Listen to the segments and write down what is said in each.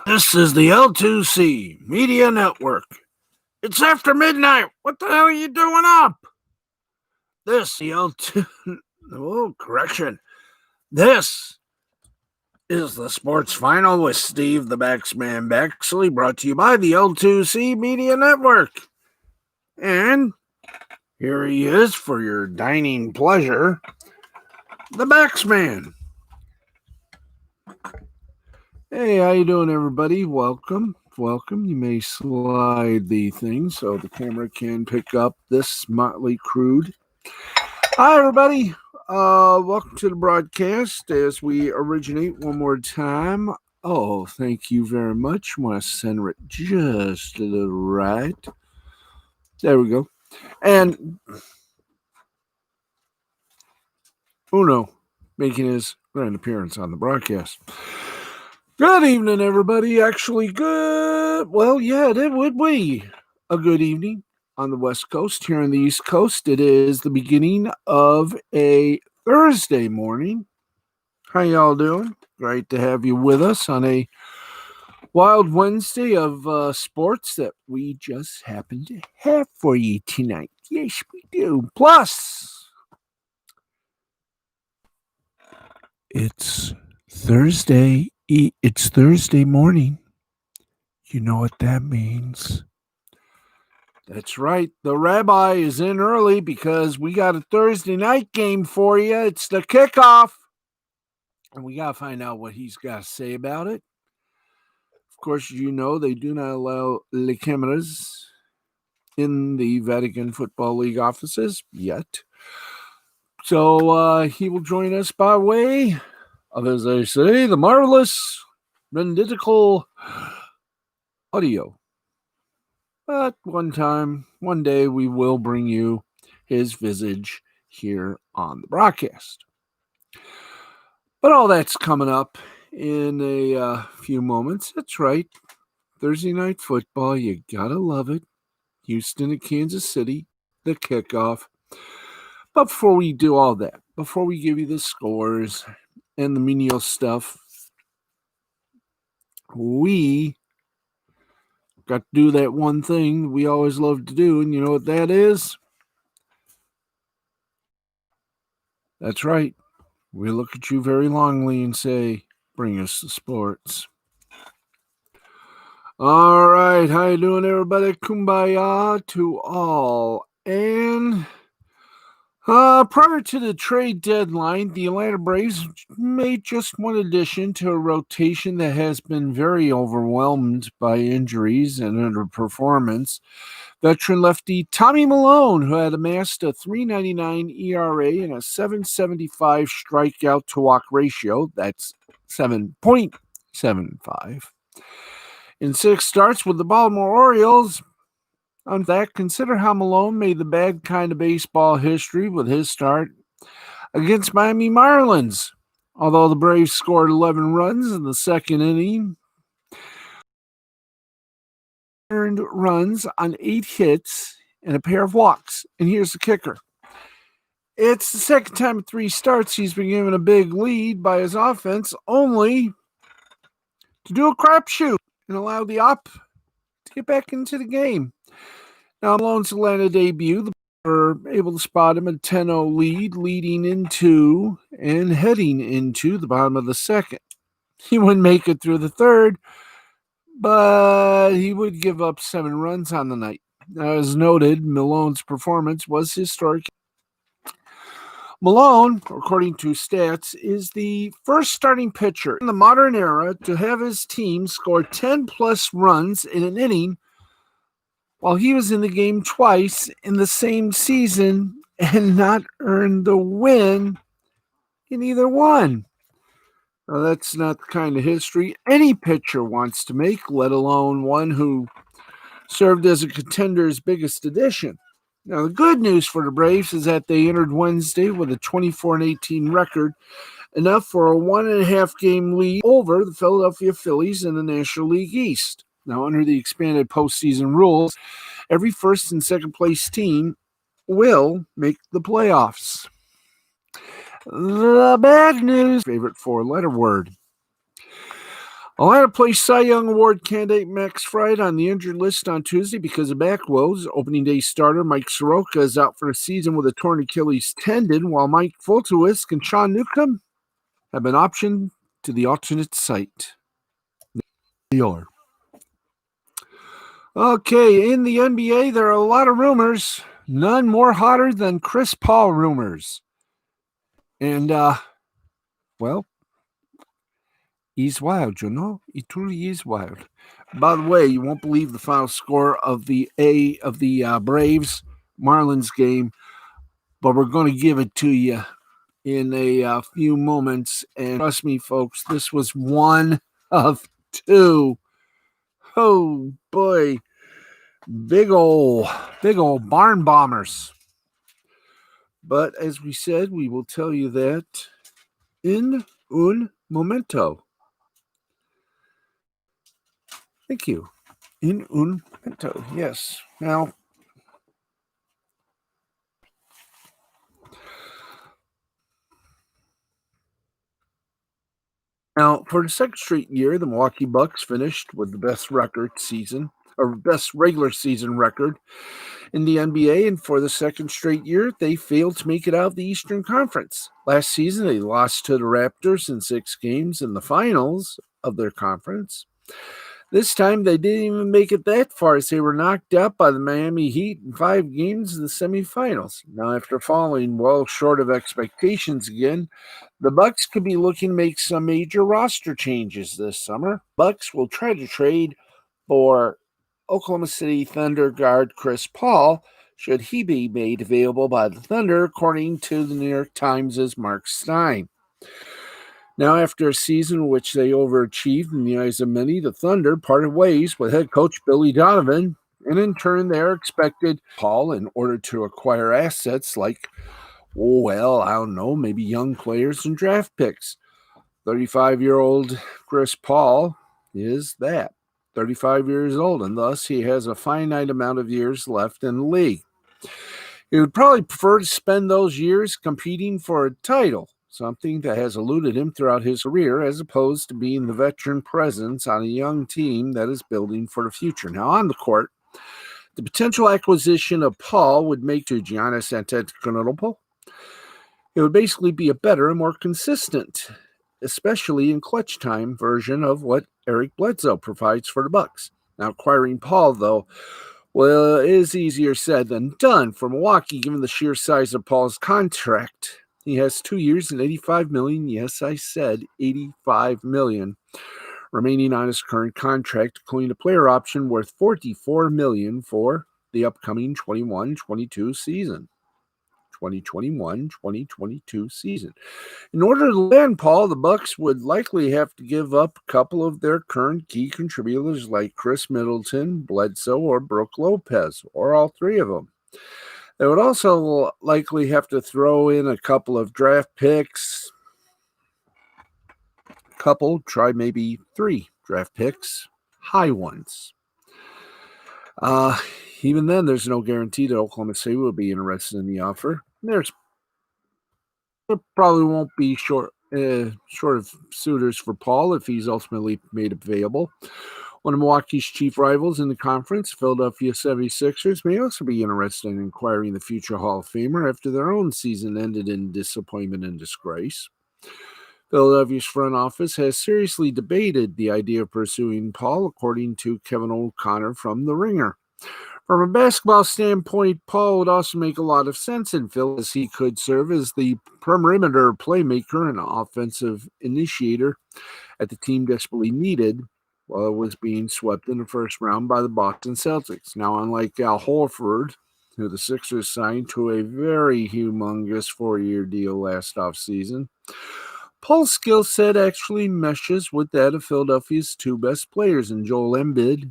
This is the L2C Media Network. It's after midnight. What the hell are you doing up? This, the L2. Oh, correction. This is the Sports Final with Steve the Baxman Bexley, brought to you by the L2C Media Network. And here he is for your dining pleasure, the Baxman. Hey, how you doing, everybody? Welcome. You may slide the thing so the camera can pick up this motley crude. Hi, everybody. Welcome to the broadcast as we originate one more time. Oh, thank you very much. I want to center it just a little right. There we go. And Uno making his grand appearance on the broadcast. Good evening, everybody. Actually, good. Well, yeah, it would be a good evening on the West Coast. Here on the East Coast, it is the beginning of a Thursday morning. How y'all doing? Great to have you with us on a wild Wednesday of sports that we just happen to have for you tonight. Yes, we do. Plus, it's Thursday. It's Thursday morning. You know what that means. That's right. The rabbi is in early because we got a Thursday night game for you. It's the kickoff. And we got to find out what he's got to say about it. Of course, you know they do not allow le cameras in the Vatican Football League offices yet. So he will join us by way of, as they say, the marvelous renditical audio. But one day, we will bring you his visage here on the broadcast. But all that's coming up in a few moments. That's right. Thursday night football, you gotta love it. Houston at Kansas City, the kickoff. But before we do all that, before we give you the scores and the menial stuff, we got to do that one thing we always love to do, and you know what that is? That's right. We look at you very longly and say, bring us the sports. All right, how you doing, everybody? Kumbaya to all. And prior to the trade deadline, the Atlanta Braves made just one addition to a rotation that has been very overwhelmed by injuries and underperformance. Veteran lefty Tommy Milone, who had amassed a 3.99 ERA and a 7.75 strikeout to walk ratio. That's 7.75. In 6 starts with the Baltimore Orioles. On that, consider how Milone made the bad kind of baseball history with his start against Miami Marlins. Although the Braves scored 11 runs in the second inning, earned runs on 8 hits and a pair of walks. And here's the kicker. It's the second time in 3 starts he's been given a big lead by his offense, only to do a crapshoot and allow the op to get back into the game. Now, Malone's Atlanta debut, the were able to spot him a 10-0 lead leading into and heading into the bottom of the second. He wouldn't make it through the third, but he would give up 7 runs on the night. Now, as noted, Malone's performance was historic. Milone, according to stats, is the first starting pitcher in the modern era to have his team score 10-plus runs in an inning while he was in the game twice in the same season and not earn the win in either one. Now, that's not the kind of history any pitcher wants to make, let alone one who served as a contender's biggest addition. Now, the good news for the Braves is that they entered Wednesday with a 24-18 record, enough for a 1.5 game lead over the Philadelphia Phillies in the National League East. Now, under the expanded postseason rules, every first and second place team will make the playoffs. The bad news, favorite 4-letter word. Atlanta placed Cy Young Award candidate Max Fried on the injured list on Tuesday because of back woes. Opening day starter Mike Soroka is out for the season with a torn Achilles tendon, while Mike Fultowisk and Sean Newcomb have been optioned to the alternate site. Okay, in the NBA, there are a lot of rumors, none more hotter than Chris Paul rumors. And, well, he's wild, you know? He truly is wild. By the way, you won't believe the final score of the Braves Marlins game, but we're going to give it to you in a few moments. And trust me, folks, this was one of two. Oh boy, big old barn bombers. But as we said, we will tell you that in un momento. Thank you. In un momento, yes. Now, for the second straight year, the Milwaukee Bucks finished with the best regular season record in the NBA, and for the second straight year, they failed to make it out of the Eastern Conference. Last season, they lost to the Raptors in 6 games in the finals of their conference. This time, they didn't even make it that far, as they were knocked out by the Miami Heat in 5 games in the semifinals. Now, after falling well short of expectations again, the Bucks could be looking to make some major roster changes this summer. Bucks will try to trade for Oklahoma City Thunder guard Chris Paul, should he be made available by the Thunder, according to the New York Times' Mark Stein. Now, after a season in which they overachieved in the eyes of many, the Thunder parted ways with head coach Billy Donovan, and in turn, they are expected Paul in order to acquire assets like, maybe young players and draft picks. 35-year-old Chris Paul is that. 35 years old, and thus he has a finite amount of years left in the league. He would probably prefer to spend those years competing for a title, something that has eluded him throughout his career, as opposed to being the veteran presence on a young team that is building for the future. Now, on the court, the potential acquisition of Paul would make to Giannis Antetokounmpo. It would basically be a better and more consistent, especially in clutch time, version of what Eric Bledsoe provides for the Bucks. Now, acquiring Paul, though, it is easier said than done for Milwaukee, given the sheer size of Paul's contract. He has 2 years and $85 million. Yes, I said $85 million remaining on his current contract, including a player option worth $44 million for the upcoming 21-22 season. 2021-2022 season. In order to land Paul, the Bucks would likely have to give up a couple of their current key contributors like Chris Middleton, Bledsoe, or Brook Lopez, or all three of them. They would also likely have to throw in a couple of draft picks, try maybe 3 draft picks, high ones. Even then, there's no guarantee that Oklahoma City will be interested in the offer. There probably won't be short of suitors for Paul if he's ultimately made available. One of Milwaukee's chief rivals in the conference, Philadelphia 76ers, may also be interested in acquiring the future Hall of Famer after their own season ended in disappointment and disgrace. Philadelphia's front office has seriously debated the idea of pursuing Paul, according to Kevin O'Connor from The Ringer. From a basketball standpoint, Paul would also make a lot of sense in Philly, as he could serve as the perimeter playmaker and offensive initiator that the team desperately needed while it was being swept in the first round by the Boston Celtics. Now, unlike Al Horford, who the Sixers signed to a very humongous 4-year deal last offseason, Paul's skill set actually meshes with that of Philadelphia's 2 best players in Joel Embiid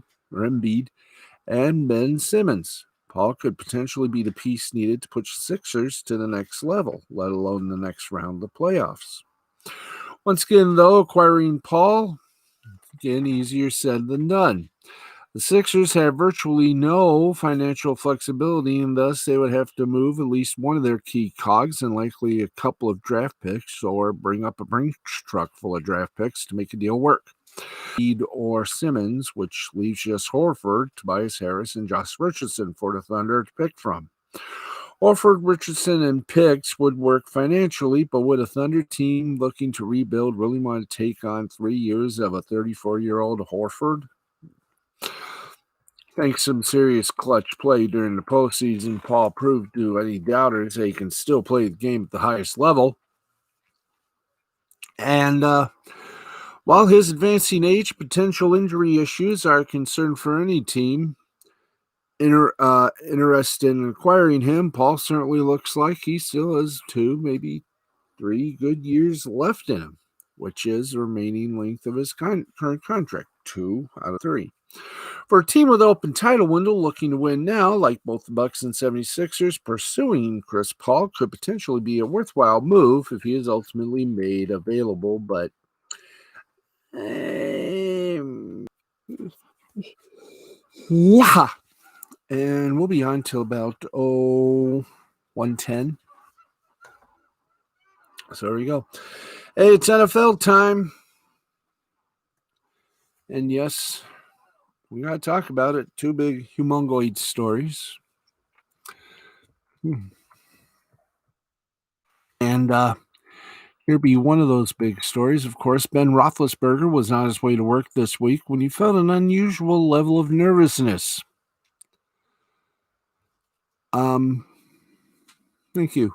and Ben Simmons. Paul could potentially be the piece needed to push the Sixers to the next level, let alone the next round of the playoffs. Once again, though, acquiring Paul, easier said than done. The Sixers have virtually no financial flexibility, and thus they would have to move at least one of their key cogs and likely a couple of draft picks, or bring up a Brinks truck full of draft picks to make a deal work. or Simmons, which leaves just Horford, Tobias Harris, and Josh Richardson for the Thunder to pick from. Horford, Richardson, and picks would work financially, but would a Thunder team looking to rebuild really want to take on 3 years of a 34-year-old Horford? Thanks to some serious clutch play during the postseason, Paul proved to any doubters that he can still play the game at the highest level. And while his advancing age, potential injury issues are a concern for any team interested in acquiring him, Paul certainly looks like he still has 2, maybe 3 good years left in him, which is the remaining length of his current contract, 2 out of 3. For a team with an open title window looking to win now, like both the Bucks and 76ers, pursuing Chris Paul could potentially be a worthwhile move if he is ultimately made available, but yeah. And we'll be on till about 1:10. So there we go. Hey, it's NFL time. And yes, we got to talk about it. 2 big humongoid stories. And here be one of those big stories. Of course, Ben Roethlisberger was on his way to work this week when he felt an unusual level of nervousness. Thank you.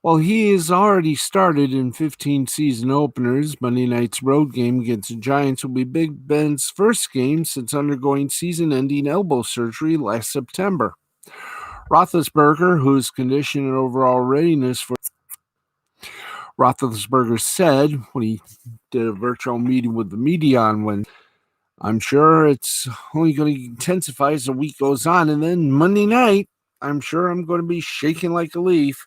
Well, he has already started in 15 season openers. Monday night's road game against the Giants will be Big Ben's first game since undergoing season-ending elbow surgery last September. Roethlisberger, whose condition and overall readiness for Roethlisberger said when he did a virtual meeting with the media on Wednesday, I'm sure it's only going to intensify as the week goes on. And then Monday night, I'm sure I'm going to be shaking like a leaf.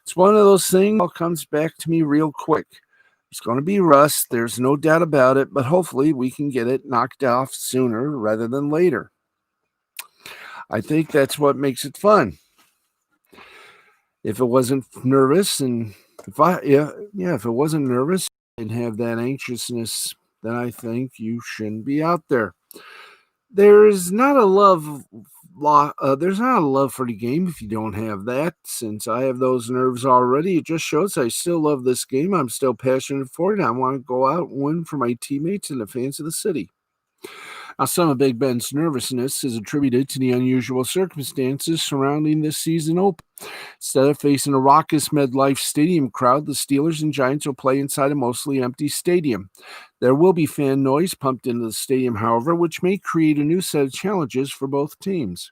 It's one of those things that all comes back to me real quick. It's going to be rust. There's no doubt about it. But hopefully we can get it knocked off sooner rather than later. I think that's what makes it fun. If it wasn't nervous and if it wasn't nervous and have that anxiousness, then I think you shouldn't be out there. There's not a love for the game if you don't have that. Since I have those nerves already, it just shows I still love this game. I'm still passionate for it. I want to go out and win for my teammates and the fans of the city. Now, some of Big Ben's nervousness is attributed to the unusual circumstances surrounding this season open. Instead of facing a raucous MetLife Stadium crowd, the Steelers and Giants will play inside a mostly empty stadium. There will be fan noise pumped into the stadium, however, which may create a new set of challenges for both teams.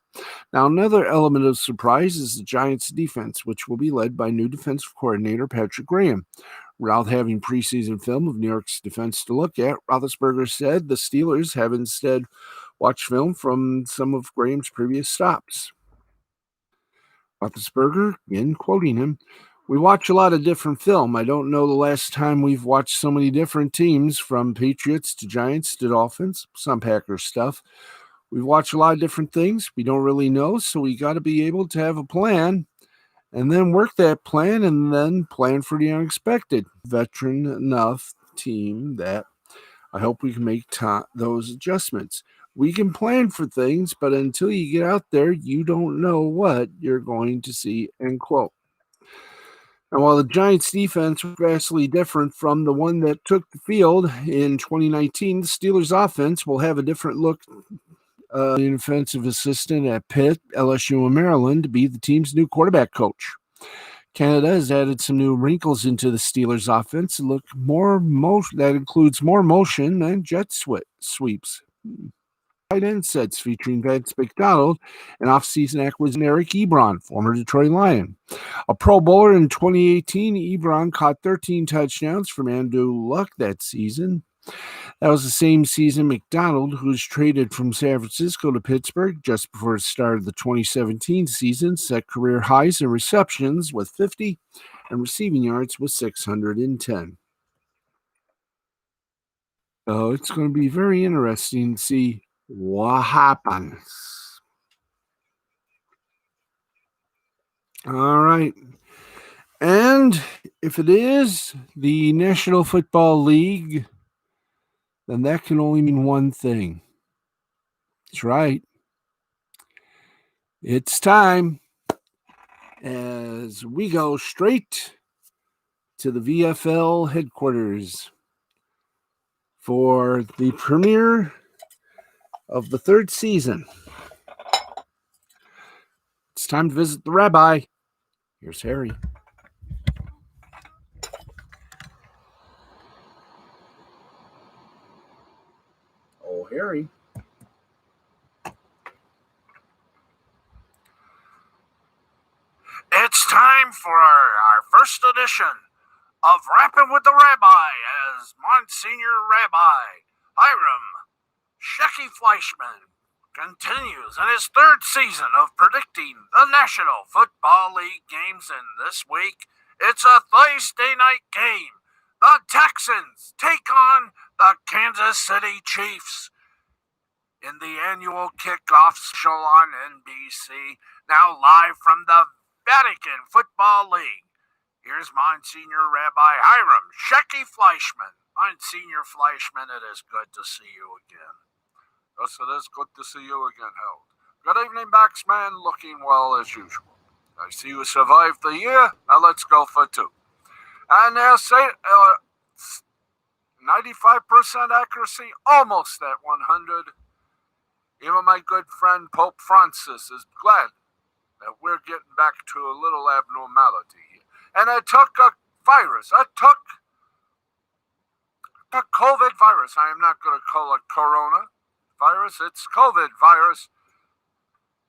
Now, another element of surprise is the Giants' defense, which will be led by new defensive coordinator Patrick Graham. Without having preseason film of New York's defense to look at, Roethlisberger said the Steelers have instead watched film from some of Graham's previous stops. Roethlisberger, again quoting him, we watch a lot of different film. I don't know the last time we've watched so many different teams, from Patriots to Giants to Dolphins, some Packers stuff. We've watched a lot of different things. We don't really know, so we got to be able to have a plan and then work that plan and then plan for the unexpected. Veteran enough team that I hope we can make those adjustments. We can plan for things, but until you get out there, you don't know what you're going to see, end quote. And while the Giants' defense was vastly different from the one that took the field in 2019, the Steelers' offense will have a different look. An offensive assistant at Pitt, LSU, and Maryland to be the team's new quarterback coach. Canada has added some new wrinkles into the Steelers' offense and that includes more motion and jet sweeps. Tight end sets featuring Vance McDonald, an offseason acquisition Eric Ebron, former Detroit Lion. A Pro Bowler in 2018, Ebron caught 13 touchdowns from Andrew Luck that season. That was the same season McDonald, who was traded from San Francisco to Pittsburgh just before it started the 2017 season, set career highs in receptions with 50 and receiving yards with 610. So it's going to be very interesting to see what happens. All right. And if it is, the National Football League then that can only mean one thing. That's right. It's time as we go straight to the VFL headquarters for the premiere of the third season. It's time to visit the rabbi. Here's Harry. Oh, Harry. It's time for our first edition of Rapping with the Rabbi as Monsignor Rabbi Hiram Shecky Fleischman continues in his third season of predicting the National Football League games, and this week it's a Thursday night game. The Texans take on the Kansas City Chiefs in the annual kickoff show on NBC, now live from the Vatican Football League. Here's Monsignor Rabbi Hiram Shecky Fleischman. Monsignor Fleischman, it is good to see you again. Yes, it is good to see you again, Harold. Good evening, Baxman. Looking well as usual. I see you survived the year. Now let's go for two. And they'll say 95% accuracy, almost at 100. Even my good friend Pope Francis is glad that we're getting back to a little abnormality here. And it took a virus. It took a COVID virus. I am not going to call it corona virus. It's COVID virus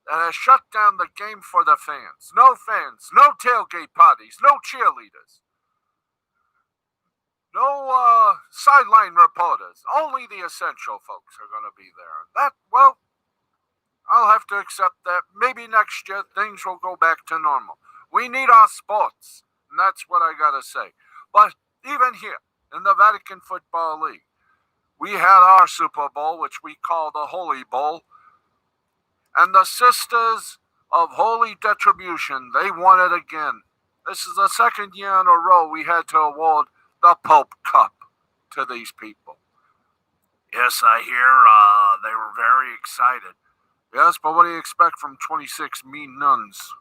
that has shut down the game for the fans. No tailgate parties, no cheerleaders, no sideline reporters. Only the essential folks are going to be there. I'll have to accept that. Maybe next year things will go back to normal. We need our sports, and that's what I got to say. But even here in the Vatican Football League, we had our Super Bowl, which we call the Holy Bowl, and the Sisters of Holy Retribution, they won it again. This is the second year in a row we had to award the Pope Cup to these people. Yes, I hear they were very excited. Yes, but what do you expect from 26 mean nuns?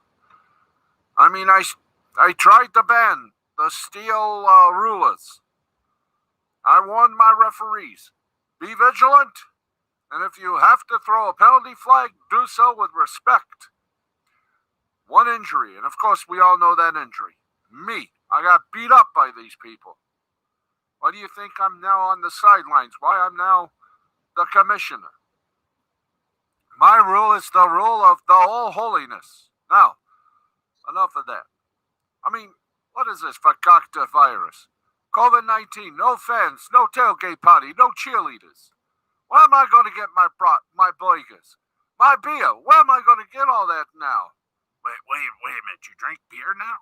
I mean, I tried to ban the steel rulers. I warned my referees, be vigilant, and if you have to throw a penalty flag, do so with respect. One injury, and of course we all know that injury. Me, I got beat up by these people. Why do you think I'm now on the sidelines? Why I'm now the commissioner? My rule is the rule of the all holiness. Now, enough of that. I mean, what is this fakakta virus? COVID-19, no fans, no tailgate party, no cheerleaders. Where am I going to get my burgers? My beer, where am I going to get all that now? Wait a minute, you drink beer now?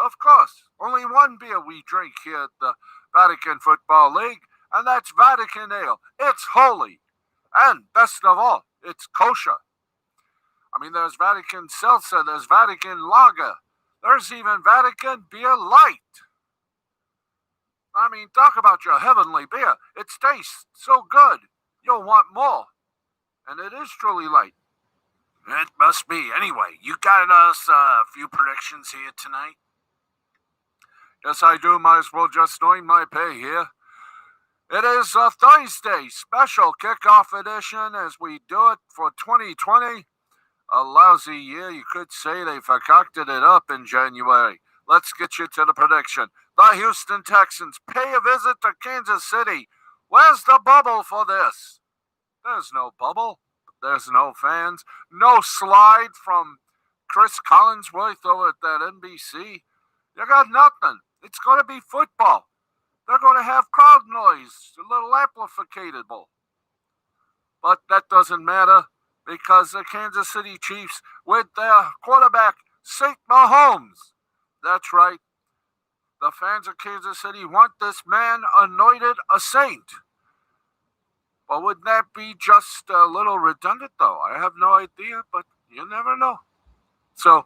Of course. Only one beer we drink here at the Vatican Football League, and that's Vatican Ale. It's holy. And best of all, it's kosher. I mean, there's Vatican Seltzer, there's Vatican Lager, there's even Vatican Beer Light. I mean, talk about your heavenly beer. It tastes so good, you'll want more. And it is truly light. It must be. Anyway, you got us a few predictions here tonight? Yes, I do. Might as well just earn my pay here. It is a Thursday special kickoff edition as we do it for 2020. A lousy year, you could say. They concocted it up in January. Let's get you to the prediction. The Houston Texans pay a visit to Kansas City. Where's the bubble for this? There's no bubble. There's no fans. No slide from Chris Collinsworth over at that NBC. You got nothing. It's going to be football. They're going to have crowd noise, a little amplificatable. But that doesn't matter because the Kansas City Chiefs, with their quarterback, St. Mahomes. That's right. The fans of Kansas City want this man anointed a saint. Well, wouldn't that be just a little redundant, though? I have no idea, but you never know. So,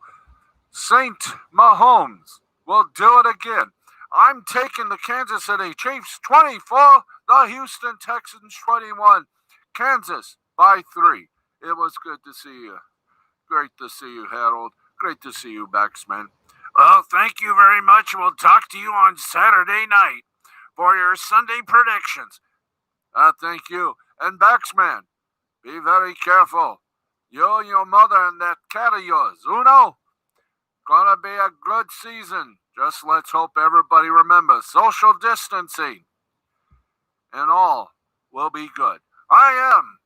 St. Mahomes will do it again. I'm taking the Kansas City Chiefs 24, the Houston Texans 21. Kansas by 3. It was good to see you. Great to see you, Harold. Great to see you, Baxman. Well, thank you very much. We'll talk to you on Saturday night for your Sunday predictions. Thank you. And Baxman, be very careful. You and your mother and that cat of yours, Uno, gonna be a good season. Just let's hope everybody remembers social distancing and all will be good. I am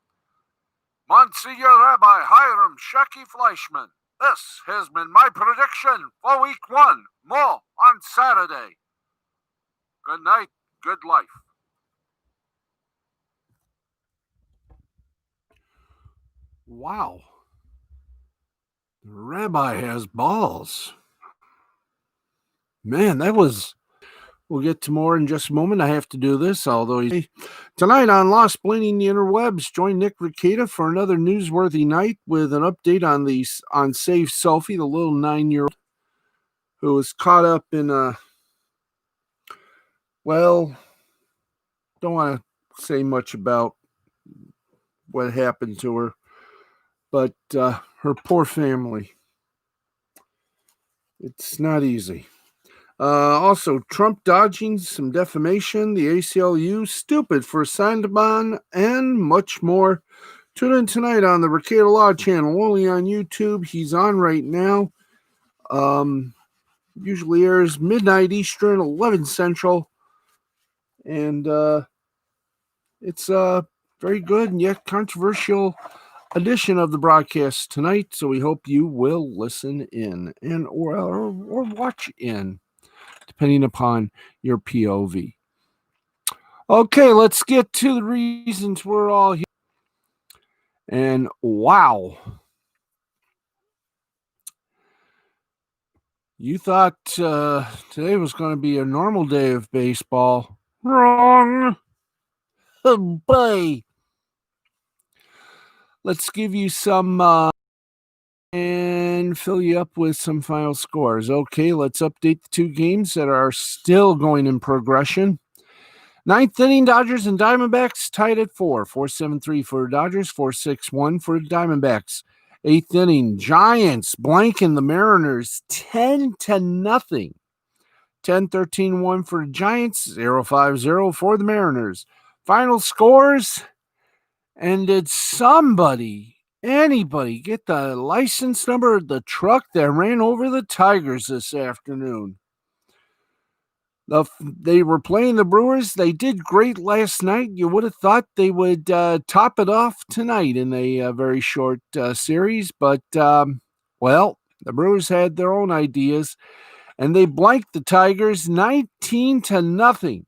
Monsignor Rabbi Hiram Shecky Fleischman. This has been my prediction for week 1. More on Saturday. Good night, good life. Wow. The rabbi has balls. Man, that was. We'll get to more in just a moment. I have to do this, although tonight on Lost Bleeding the Interwebs, join Nick Ricada for another newsworthy night with an update on Save Sophie, the little 9-year-old who was caught up in don't want to say much about what happened to her, but her poor family. It's not easy. Also, Trump dodging some defamation, the ACLU stupid for Sandaban, and much more. Tune in tonight on the Ricada Law channel, only on YouTube. He's on right now. Usually airs midnight Eastern, 11 Central. And it's a very good and yet controversial edition of the broadcast tonight. So we hope you will listen in and or watch in, depending upon your POV. Okay, let's get to the reasons we're all here. And wow. You thought today was going to be a normal day of baseball. Wrong. Oh, boy. Let's give you some and fill you up with some final scores. Okay, let's update the 2 games that are still going in progression. 9th inning, Dodgers and Diamondbacks tied at 4. 4-7-3 for the Dodgers, 4-6-1 for the Diamondbacks. 8th inning, Giants blanking the Mariners 10-0. 10-13-1 for the Giants, 0-5-0 for the Mariners. Final scores, and did anybody get the license number of the truck that ran over the Tigers this afternoon? They were playing the Brewers. They did great last night. You would have thought they would top it off tonight in a very short series. But, the Brewers had their own ideas, and they blanked the Tigers 19-0.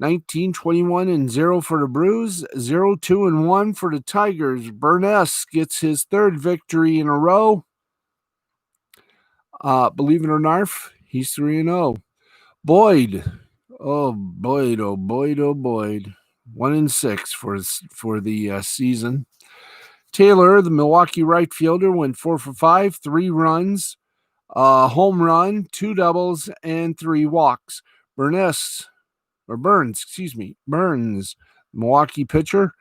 19-21-0 for the Brews, 0-2-1 for the Tigers. Burness gets his 3rd victory in a row. Believe it or not, he's 3-0. Boyd, oh Boyd, 1-6 for the season. Taylor, the Milwaukee right fielder, went 4 for 5, 3 runs, home run, 2 doubles, and 3 walks. Burns, Milwaukee pitcher.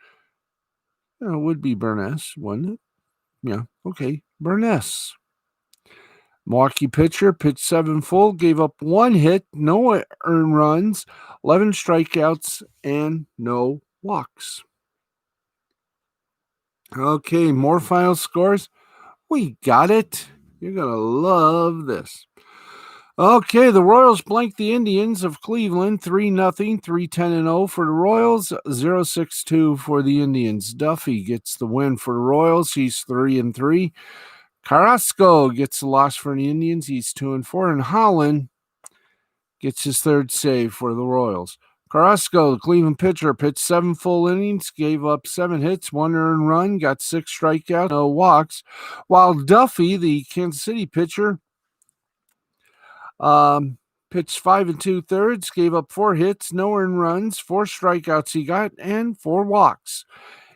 It would be Burness, wouldn't it? Yeah, okay, Burness. Milwaukee pitcher pitched 7 full, gave up 1 hit, no earned runs, 11 strikeouts, and no walks. Okay, more final scores. We got it. You're going to love this. Okay, the Royals blanked the Indians of Cleveland 3-0, 3-10-0 for the Royals, 0-6-2 for the Indians. Duffy gets the win for the Royals. He's 3-3. Carrasco gets the loss for the Indians. He's 2-4. And Holland gets his 3rd save for the Royals. Carrasco, the Cleveland pitcher, pitched 7 full innings, gave up 7 hits, 1 earned run, got 6 strikeouts, no walks. While Duffy, the Kansas City pitcher, pitched 5 2/3, gave up 4 hits, no earned runs, 4 strikeouts he got, and 4 walks.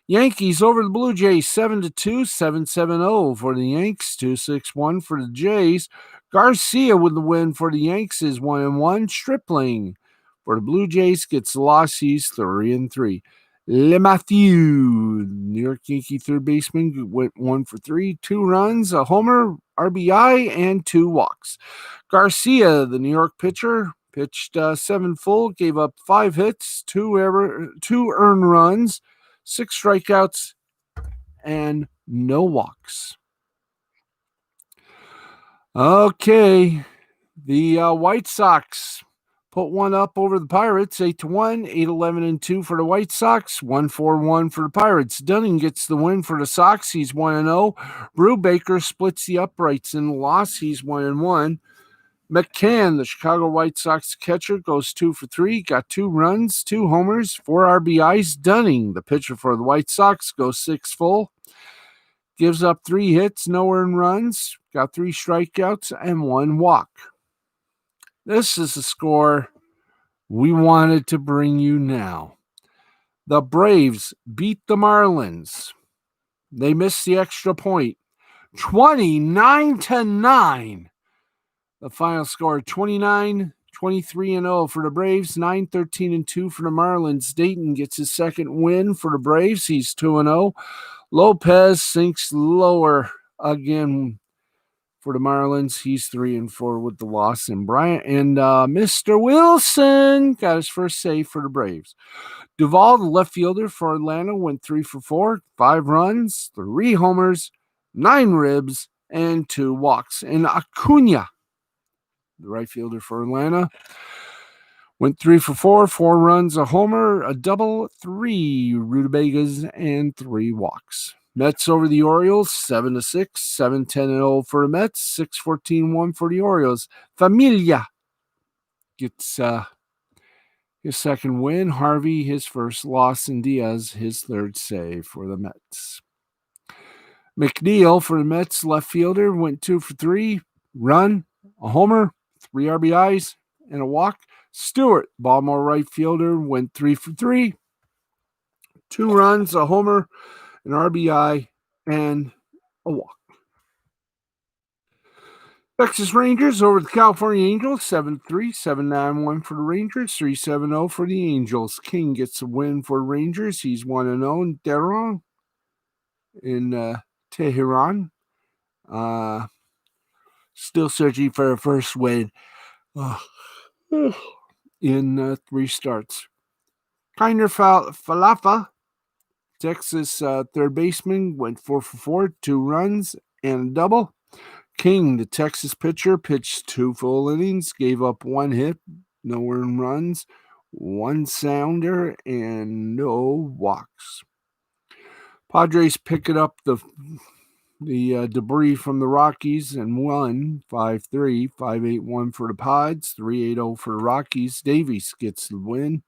Yankees over the Blue Jays 7-2, 7-7-0 for the Yanks, 2-6-1 for the Jays. Garcia with the win for the Yanks is 1-1. Stripling for the Blue Jays gets the loss. He's 3-3. LeMahieu, New York Yankee third baseman, went 1 for 3, 2 runs, a homer, RBI, and 2 walks. Garcia, the New York pitcher, pitched 7 full, gave up 5 hits, 2 earned runs, 6 strikeouts, and no walks. Okay, the White Sox put one up over the Pirates, 8-1, 8-11-2 for the White Sox, 1-4-1 for the Pirates. Dunning gets the win for the Sox. He's 1-0. Brubaker splits the uprights in the loss. He's 1-1. McCann, the Chicago White Sox catcher, goes 2 for 3, got 2 runs, 2 homers, 4 RBIs. Dunning, the pitcher for the White Sox, goes 6 full, gives up 3 hits, no earned runs, got 3 strikeouts, and 1 walk. This is the score we wanted to bring you now. The Braves beat the Marlins. They missed the extra point. 29-9. The final score, 29-23-0 for the Braves, 9-13-2 for the Marlins. Dayton gets his second win for the Braves. He's 2-0. Lopez sinks lower again for the Marlins. He's 3-4 with the loss. And Mr. Wilson got his first save for the Braves. Duvall, the left fielder for Atlanta, went 3 for 4, 5 runs, 3 homers, 9 ribs, and 2 walks. And Acuna, the right fielder for Atlanta, went 3 for 4, 4 runs, a homer, a double, 3 rutabagas, and 3 walks. Mets over the Orioles, 7-6, 7-10-0 for the Mets, 6-14-1 for the Orioles. Familia gets his second win. Harvey, his first loss, and Diaz, his third save for the Mets. McNeil for the Mets, left fielder, went 2 for 3, run, a homer, 3 RBIs, and a walk. Stewart, Baltimore right fielder, went 3 for 3, 2 runs, a homer, an RBI, and a walk. Texas Rangers over the California Angels, 7-3, 7-9-1 for the Rangers, 3-7-0 for the Angels. King gets a win for Rangers. He's 1-0 in Tehran. Still searching for a first win in 3 starts. Kinder Falafa, Texas third baseman, went 4 for 4, 2 runs, and a double. King, the Texas pitcher, pitched 2 full innings, gave up 1 hit, no earned runs, 1 sounder, and no walks. Padres pick it up the debris from the Rockies and won 5-3, 5-8-1 for the Pods, 3-8-0 for the Rockies. Davies gets the win.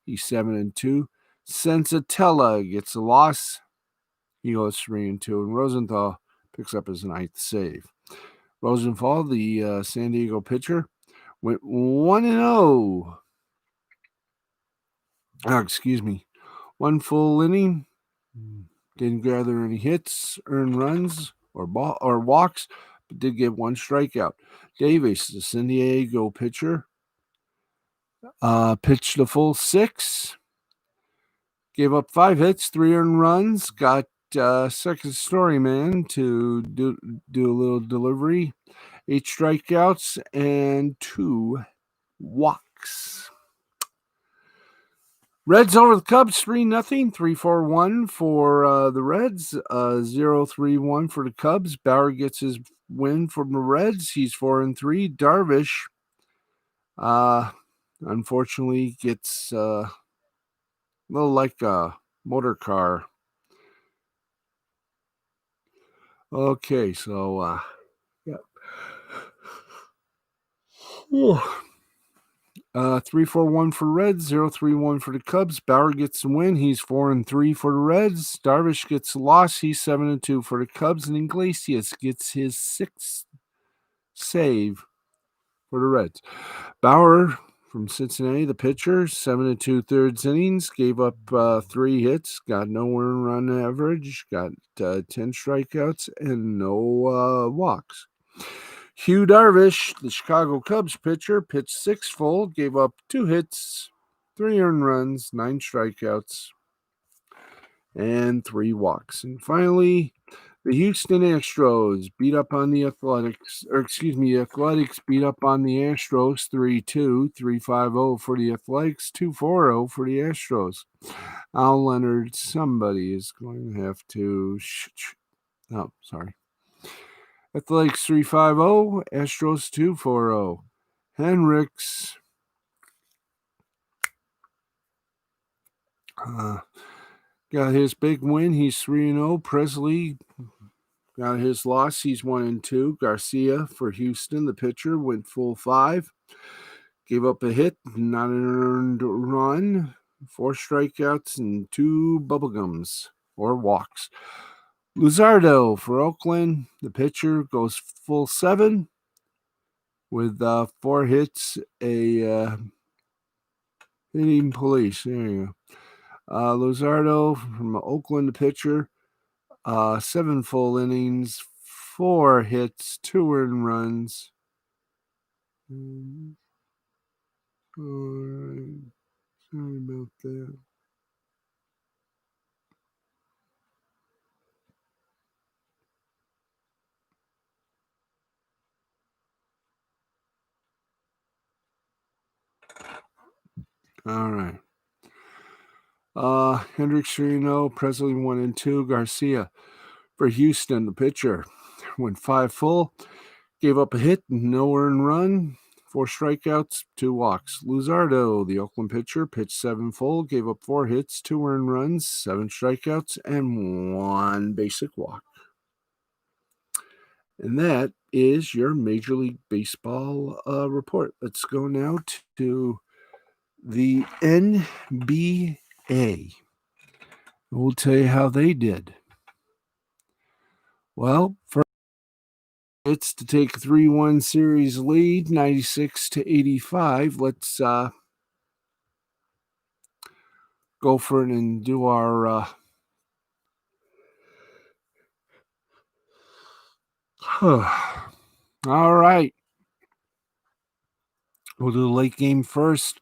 He's 7-2. Sensatella gets a loss. He goes 3-2. And Rosenthal picks up his 9th save. Rosenthal, the San Diego pitcher, went 1-0. Excuse me. 1 full inning. Didn't gather any hits, earn runs, or walks, but did get 1 strikeout. Davis, the San Diego pitcher, pitched a full 6, gave up 5 hits, 3 earned runs, got second story man to do a little delivery, 8 strikeouts, and 2 walks. Reds over the Cubs, 3-0, 3-4-1 for the Reds, 0-3-1 for the Cubs. Bauer gets his win from the Reds. He's 4-3. Darvish, unfortunately, gets a little like a motor car. Okay, so, yeah. 3-4-1 for Reds, 0-3-1 for the Cubs. Bauer gets the win. He's 4-3 for the Reds. Darvish gets a loss. He's 7-2 for the Cubs. And Iglesias gets his 6th save for the Reds. Bauer from Cincinnati, the pitcher, 7 2/3 innings, gave up 3 hits, got no earned run average, got 10 strikeouts, and no walks. Hugh Darvish, the Chicago Cubs pitcher, pitched 6 full, gave up 2 hits, 3 earned runs, 9 strikeouts, and 3 walks. And finally, the Houston Astros beat up on the Athletics, the Athletics beat up on the Astros 3-2, 3-5-0 for the Athletics, 2-4-0 for the Astros. Al Leonard, somebody is going to have to. Oh, sorry. Athletics 3-5-0, Astros 2-4-0. Henricks got his big win. He's 3-0. Presley got his loss. He's 1-2. Garcia for Houston, the pitcher, went full 5. Gave up a hit, not an earned run, 4 strikeouts, and 2 bubblegums or walks. Luzardo for Oakland, the pitcher, goes full 7 with 4 hits, a hitting police. There you go. Luzardo from Oakland, the pitcher, 7 full innings, 4 hits, 2 earned runs. All right. Sorry about that. All right. Hendricks 3-0, Presley 1-2, Garcia for Houston, the pitcher, went 5 full, gave up a hit, no earned run, 4 strikeouts, 2 walks. Luzardo, the Oakland pitcher, pitched 7 full, gave up 4 hits, 2 earned runs, 7 strikeouts, and 1 basic walk. And that is your Major League Baseball report. Let's go now to the NBA. We'll tell you how they did. Well, first, it's to take a 3-1 series lead, 96-85. Let's go for it and do our all right. We'll do the late game first.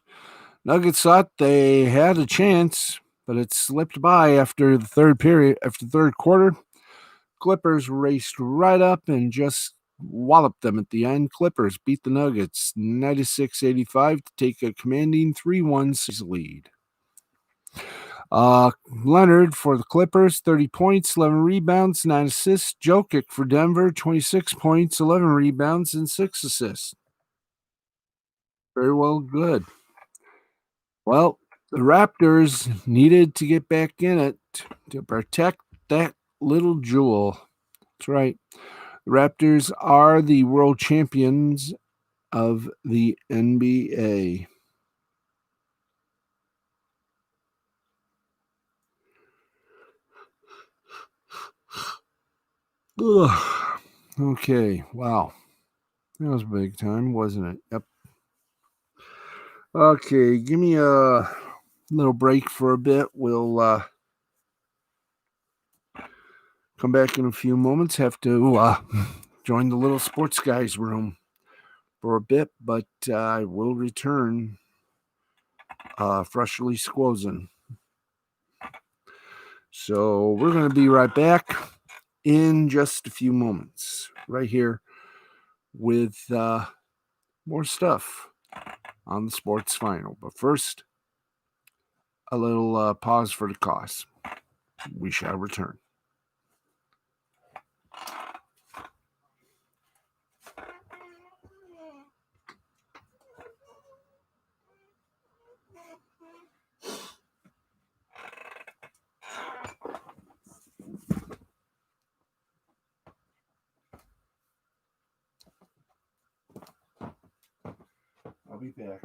Nuggets thought they had a chance, but it slipped by after the third quarter. Clippers raced right up and just walloped them at the end. Clippers beat the Nuggets 96-85 to take a commanding 3-1 series lead. Leonard for the Clippers, 30 points, 11 rebounds, 9 assists. Jokic for Denver, 26 points, 11 rebounds, and 6 assists. Very well, good. Well, the Raptors needed to get back in it to protect that little jewel. That's right. The Raptors are the world champions of the NBA. Ugh. Okay, wow. That was big time, wasn't it? Yep. Okay, give me a little break for a bit. We'll come back in a few moments. Have to join the little sports guys room for a bit, but I will return freshly squozen. So we're going to be right back in just a few moments, right here with more stuff on the sports final. But first, a little pause for the cause. We shall return. I'll be back.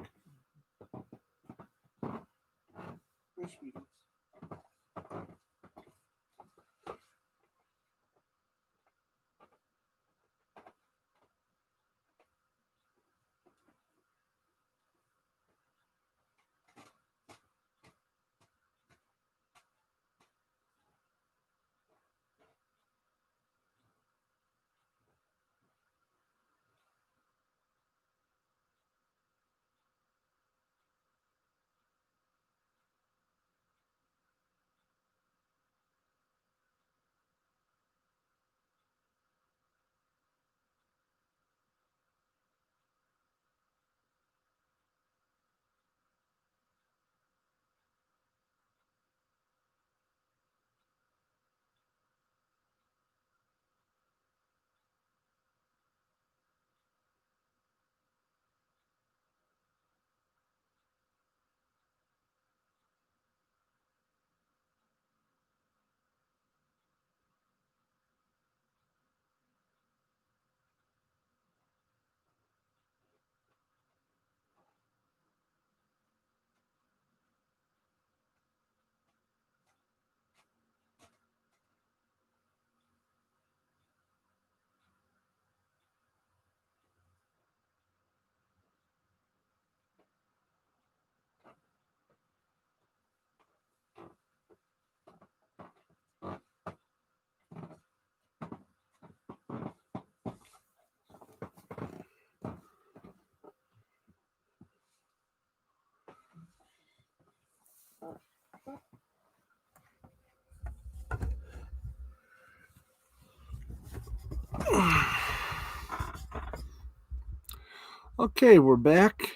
Okay, we're back,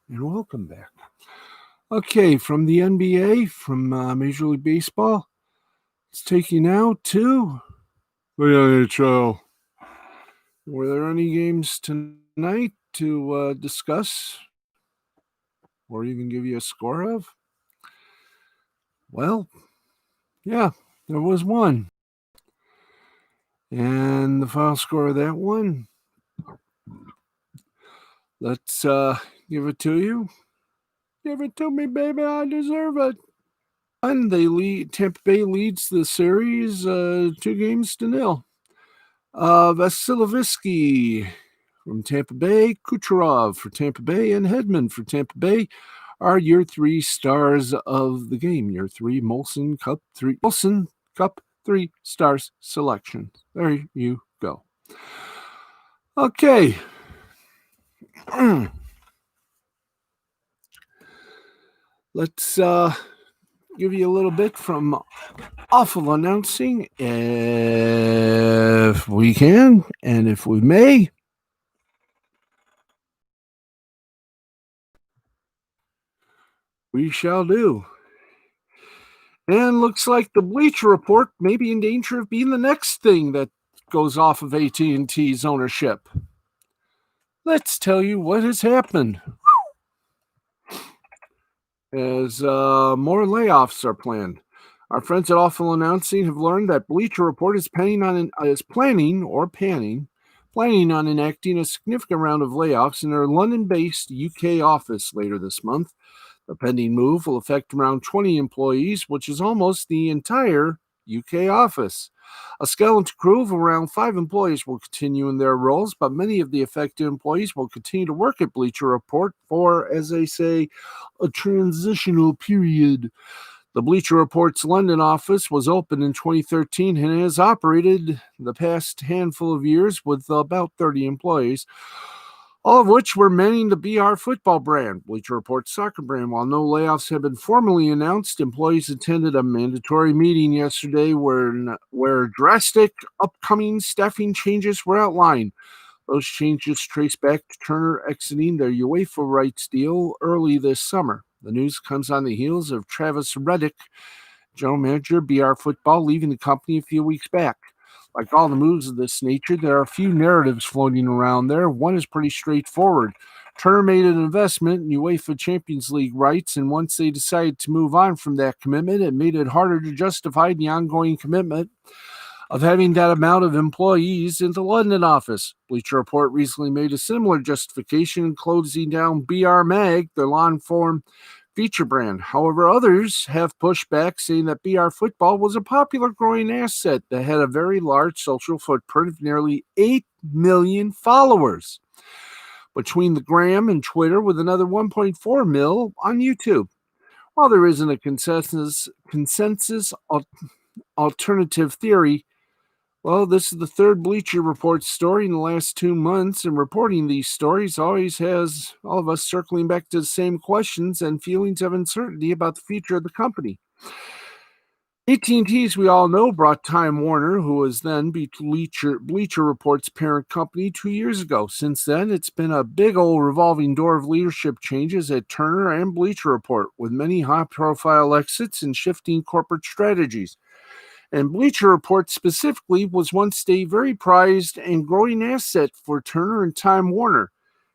and welcome back. Okay, from the NBA, from Major League Baseball, let's take you now to the NHL. Were there any games tonight to discuss or even give you a score of? Well, yeah, there was one. And the final score of that one, let's give it to you. Give it to me, baby. I deserve it. And Tampa Bay leads the series 2-0. Vasilevsky from Tampa Bay, Kucherov for Tampa Bay, and Hedman for Tampa Bay are your 3 stars of the game. Your 3 Molson Cup 3 stars selection. There you go. Okay. Let's give you a little bit from awful announcing, if we can, and if we may. We shall do. And looks like the Bleacher Report may be in danger of being the next thing that goes off of AT&T's ownership. Let's tell you what has happened. As more layoffs are planned. Our friends at Awful Announcing have learned that Bleacher Report is planning on enacting a significant round of layoffs in their London-based UK office later this month. The pending move will affect around 20 employees, which is almost the entire UK office. A skeleton crew of around 5 employees will continue in their roles, but many of the affected employees will continue to work at Bleacher Report for, as they say, a transitional period. The Bleacher Report's London office was opened in 2013 and has operated the past handful of years with about 30 employees, all of which were manning the BR football brand, Bleacher Report's soccer brand. While no layoffs have been formally announced, employees attended a mandatory meeting yesterday where drastic upcoming staffing changes were outlined. Those changes trace back to Turner exiting their UEFA rights deal early this summer. The news comes on the heels of Travis Reddick, general manager of BR Football, leaving the company a few weeks back. Like all the moves of this nature, there are a few narratives floating around there. One is pretty straightforward. Turner made an investment in UEFA Champions League rights, and once they decided to move on from that commitment, it made it harder to justify the ongoing commitment of having that amount of employees in the London office. Bleacher Report recently made a similar justification, closing down BR Mag, their long-form feature brand. However, others have pushed back, saying that BR Football was a popular growing asset that had a very large social footprint of nearly 8 million followers between the Gram and Twitter, with another 1.4 mil on YouTube. While there isn't a consensus alternative theory, well, this is the third Bleacher Report story in the last 2 months, and reporting these stories always has all of us circling back to the same questions and feelings of uncertainty about the future of the company. AT&T, as we all know, brought Time Warner, who was then Bleacher Report's parent company, 2 years ago. Since then, it's been a big old revolving door of leadership changes at Turner and Bleacher Report, with many high-profile exits and shifting corporate strategies. And Bleacher Report specifically was once a very prized and growing asset for Turner and Time Warner,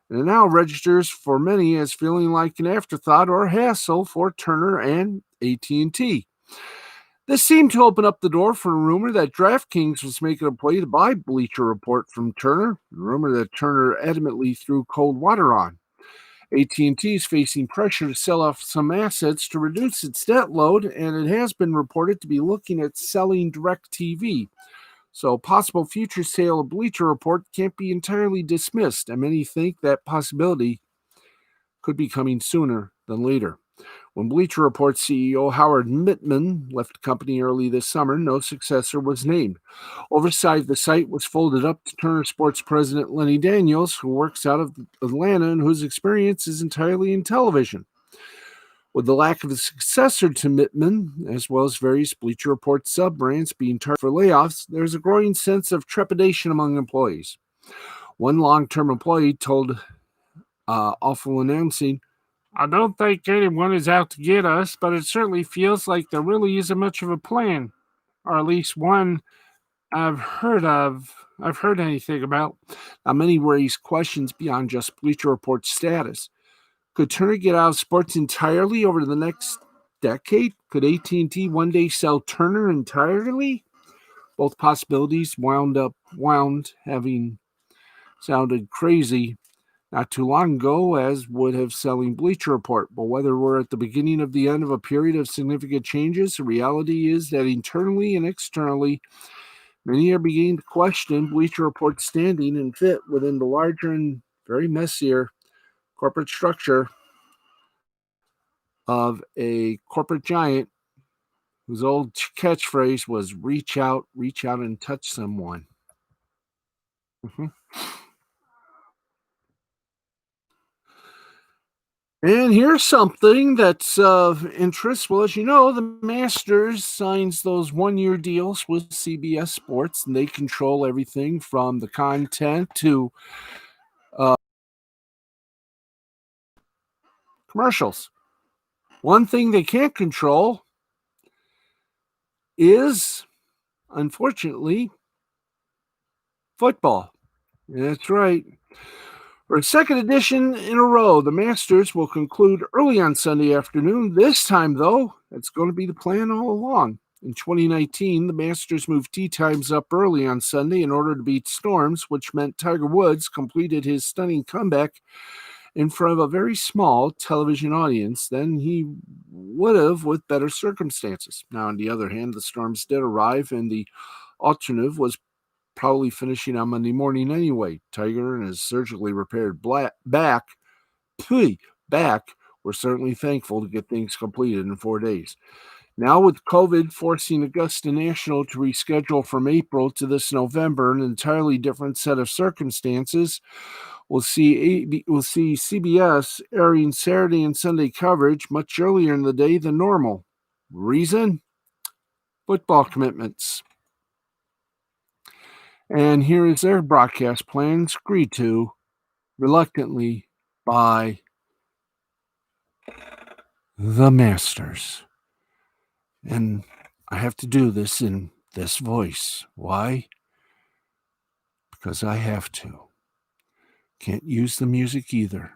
and it now registers for many as feeling like an afterthought or hassle for Turner and AT&T. This seemed to open up the door for a rumor that DraftKings was making a play to buy Bleacher Report from Turner, a rumor that Turner adamantly threw cold water on. AT&T is facing pressure to sell off some assets to reduce its debt load, and it has been reported to be looking at selling DirecTV. So a possible future sale of Bleacher Report can't be entirely dismissed, and many think that possibility could be coming sooner than later. When Bleacher Report CEO Howard Mittman left the company early this summer, no successor was named. Oversight of the site was folded up to Turner Sports president Lenny Daniels, who works out of Atlanta and whose experience is entirely in television. With the lack of a successor to Mittman, as well as various Bleacher Report sub-brands being targeted for layoffs, there's a growing sense of trepidation among employees. One long-term employee told Awful Announcing, I don't think anyone is out to get us, but it certainly feels like there really isn't much of a plan, or at least one I've heard anything about. Now, many raise questions beyond just Bleacher Report's status. Could Turner get out of sports entirely over the next decade? Could AT&T one day sell Turner entirely? Both possibilities wound having sounded crazy not too long ago, as would have selling Bleacher Report. But whether we're at the beginning of the end of a period of significant changes, the reality is that internally and externally, many are beginning to question Bleacher Report's standing and fit within the larger and very messier corporate structure of a corporate giant whose old catchphrase was reach out and touch someone. Mm-hmm. And here's something that's of interest. Well, as you know, the Masters signs those one-year deals with CBS Sports, and they control everything from the content to commercials. One thing they can't control is, unfortunately, football. That's right. For a second edition in a row, the Masters will conclude early on Sunday afternoon. This time, though, it's going to be the plan all along. In 2019, the Masters moved tee times up early on Sunday in order to beat storms, which meant Tiger Woods completed his stunning comeback in front of a very small television audience than he would have with better circumstances. Now, on the other hand, the storms did arrive, and the alternative was probably finishing on Monday morning anyway. Tiger and his surgically repaired back were certainly thankful to get things completed in 4 days. Now, with COVID forcing Augusta National to reschedule from April to this November, an entirely different set of circumstances, we'll see CBS airing Saturday and Sunday coverage much earlier in the day than normal. Reason? Football commitments. And here is their broadcast plans agreed to reluctantly by the Masters. And I have to do this in this voice. Why? Because I have to. Can't use the music either.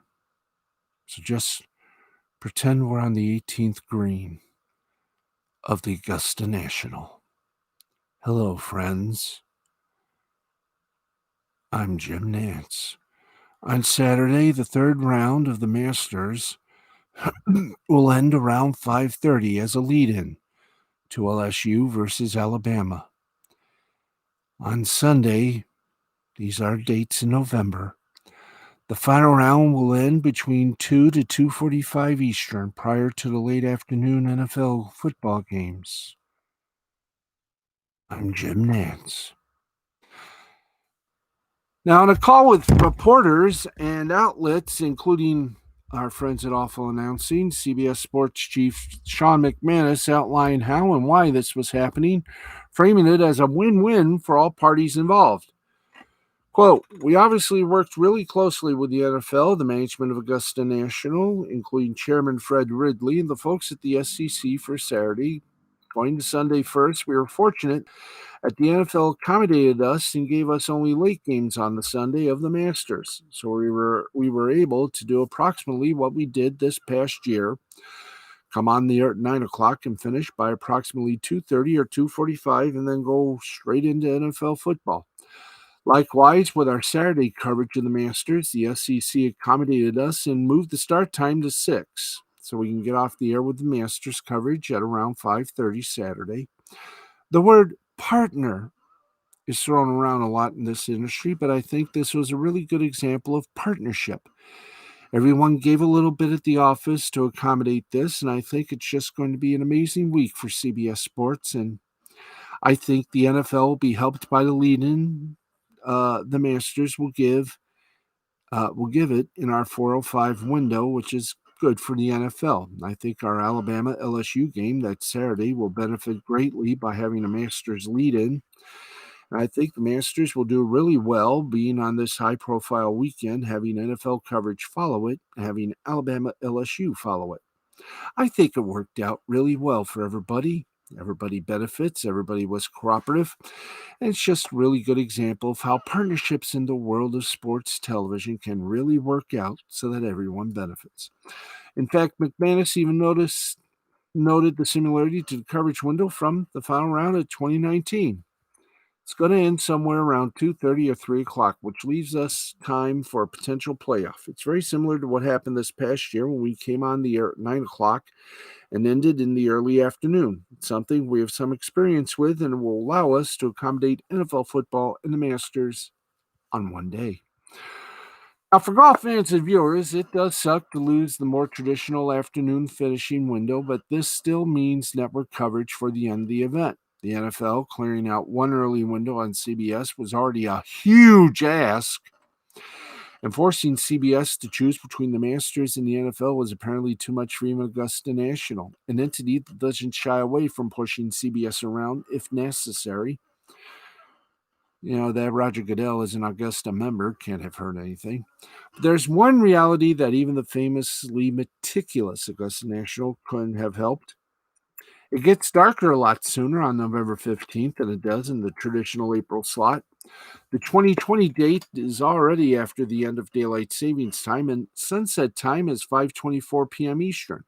So just pretend we're on the 18th green of the Augusta National. Hello, friends. I'm Jim Nance. On Saturday, the third round of the Masters will end around 5:30 as a lead-in to LSU versus Alabama. On Sunday, these are dates in November, the final round will end between 2 to 2:45 Eastern prior to the late afternoon NFL football games. I'm Jim Nance. Now, in a call with reporters and outlets, including our friends at Awful Announcing, CBS Sports Chief Sean McManus outlined how and why this was happening, framing it as a win-win for all parties involved. Quote, we obviously worked really closely with the NFL, the management of Augusta National, including Chairman Fred Ridley, and the folks at the SEC for Saturday. Going to Sunday first, we were fortunate that the NFL accommodated us and gave us only late games on the Sunday of the Masters. So we were able to do approximately what we did this past year. Come on the air at 9 o'clock and finish by approximately 2:30 or 2:45 and then go straight into NFL football. Likewise, with our Saturday coverage of the Masters, the SEC accommodated us and moved the start time to 6, so we can get off the air with the Masters coverage at around 5:30 Saturday. The word partner is thrown around a lot in this industry, but I think this was a really good example of partnership. Everyone gave a little bit at the office to accommodate this, and I think it's just going to be an amazing week for CBS Sports, and I think the NFL will be helped by the lead-in the Masters will give it in our 4:05 window, which is good for the NFL. I think our Alabama LSU game that Saturday will benefit greatly by having a Masters lead in. I think the Masters will do really well being on this high profile weekend, having NFL coverage follow it, having Alabama LSU follow it. I think it worked out really well for everybody. Everybody benefits, everybody was cooperative. And it's just a really good example of how partnerships in the world of sports television can really work out so that everyone benefits. In fact, McManus even noted the similarity to the coverage window from the final round of 2019. It's going to end somewhere around 2:30 or 3 o'clock, which leaves us time for a potential playoff. It's very similar to what happened this past year when we came on the air at 9 o'clock and ended in the early afternoon. It's something we have some experience with and will allow us to accommodate NFL football and the Masters on one day. Now, for golf fans and viewers, it does suck to lose the more traditional afternoon finishing window, but this still means network coverage for the end of the event. The NFL clearing out one early window on CBS was already a huge ask, and forcing CBS to choose between the Masters and the NFL was apparently too much for even Augusta National, an entity that doesn't shy away from pushing CBS around if necessary. That Roger Goodell is an Augusta member can't have heard anything. But there's one reality that even the famously meticulous Augusta National couldn't have helped. It gets darker a lot sooner on November 15th than it does in the traditional April slot. The 2020 date is already after the end of daylight savings time, and sunset time is 5:24 p.m. Eastern.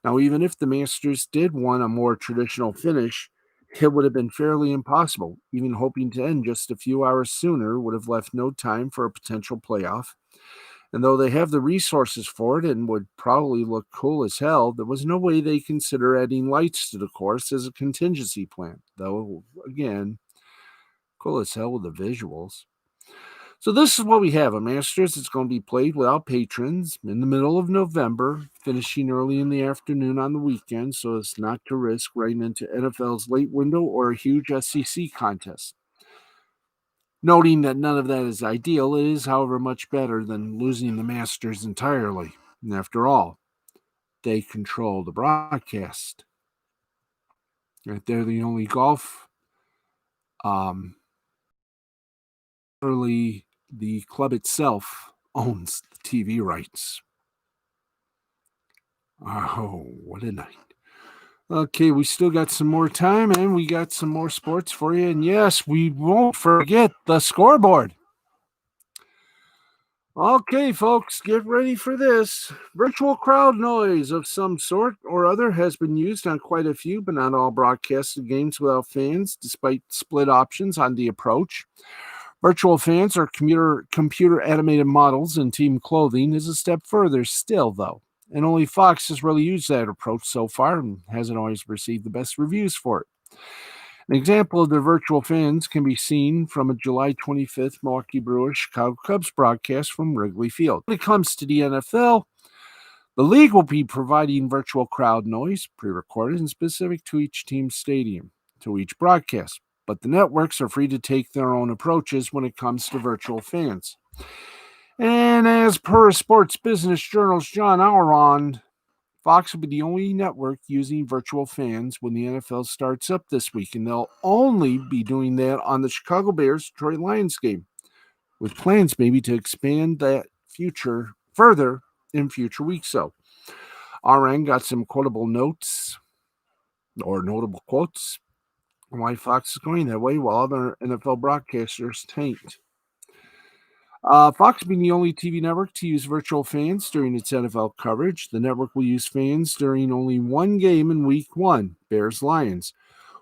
Now, even if the Masters did want a more traditional finish, it would have been fairly impossible. Even hoping to end just a few hours sooner would have left no time for a potential playoff. And though they have the resources for it and would probably look cool as hell, there was no way they consider adding lights to the course as a contingency plan. Though, again, cool as hell with the visuals. So this is what we have. A Masters that's going to be played without patrons in the middle of November, finishing early in the afternoon on the weekend, so as not to risk right into NFL's late window or a huge SEC contest. Noting that none of that is ideal, it is, however, much better than losing the Masters entirely. And after all, they control the broadcast. Right, they're the only golf. Early, the club itself owns the TV rights. Oh, what a night. Okay, we still got some more time and we got some more sports for you. And yes, we won't forget the scoreboard. Okay, folks, get ready for this. Virtual crowd noise of some sort or other has been used on quite a few, but not all broadcasted games without fans, despite split options on the approach. Virtual fans or computer animated models in team clothing is a step further still, though. And only Fox has really used that approach so far and hasn't always received the best reviews for it. An example of the virtual fans can be seen from a July 25th Milwaukee Brewers Chicago Cubs broadcast from Wrigley Field. When it comes to the NFL, the league will be providing virtual crowd noise, pre-recorded and specific to each team's stadium, to each broadcast. But the networks are free to take their own approaches when it comes to virtual fans. And as per Sports Business Journal's John Auron, Fox will be the only network using virtual fans when the NFL starts up this week, and they'll only be doing that on the Chicago Bears-Detroit Lions game, with plans maybe to expand that future further in future weeks. So, RN got some quotable notes or notable quotes on why Fox is going that way while other NFL broadcasters tanked. Fox being the only TV network to use virtual fans during its NFL coverage, the network will use fans during only one game in Week 1, Bears-Lions,